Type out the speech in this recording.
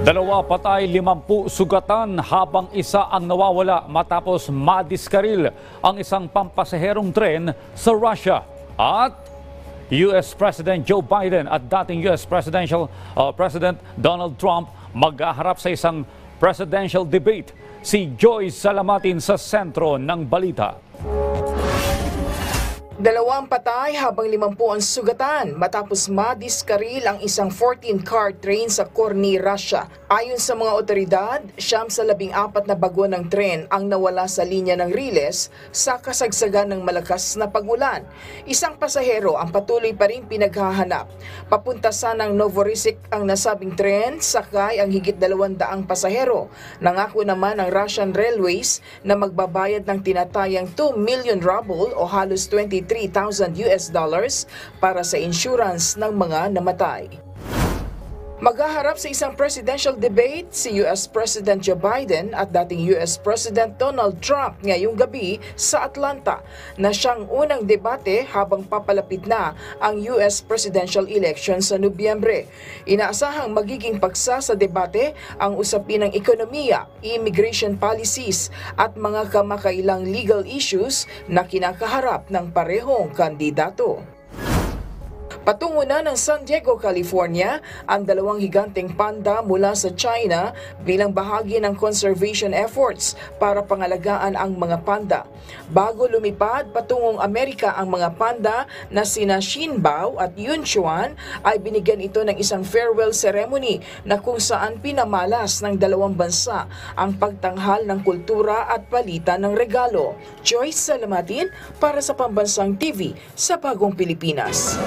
Dalawa patay, 50 sugatan habang isa ang nawawala matapos madiskaril ang isang pampasaherong tren sa Russia. At US President Joe Biden at dating US President Donald Trump maghaharap sa isang presidential debate. Si Joyce Salamatin sa sentro ng balita. Dalawang patay habang 50 ang sugatan matapos madiskaril ang isang 14-car train sa Korni, Russia. Ayon sa mga otoridad, 14 na bago ng tren ang nawala sa linya ng riles sa kasagsagan ng malakas na pag-ulan. Isang pasahero ang patuloy pa rin pinaghahanap. Papunta sanang Novorossiysk ang nasabing tren, sakay ang higit 200 pasahero. Nangako naman ang Russian Railways na magbabayad ng tinatayang 2 million ruble o halos $23,000 para sa insurance ng mga namatay. Maghaharap sa isang presidential debate si US President Joe Biden at dating US President Donald Trump ngayong gabi sa Atlanta na siyang unang debate habang papalapit na ang US presidential election sa Nobyembre. Inaasahang magiging paksa sa debate ang usapin ng ekonomiya, immigration policies at mga kamakailang legal issues na kinakaharap ng parehong kandidato. Patungo na ng San Diego, California, ang dalawang higanteng panda mula sa China bilang bahagi ng conservation efforts para pangalagaan ang mga panda. Bago lumipad patungong Amerika ang mga panda na sina Shinbao at Yunchuan ay binigyan ito ng isang farewell ceremony na kung saan pinamalas ng dalawang bansa ang pagtanghal ng kultura at palitan ng regalo. Joyce Salamatin para sa Pambansang TV sa Bagong Pilipinas.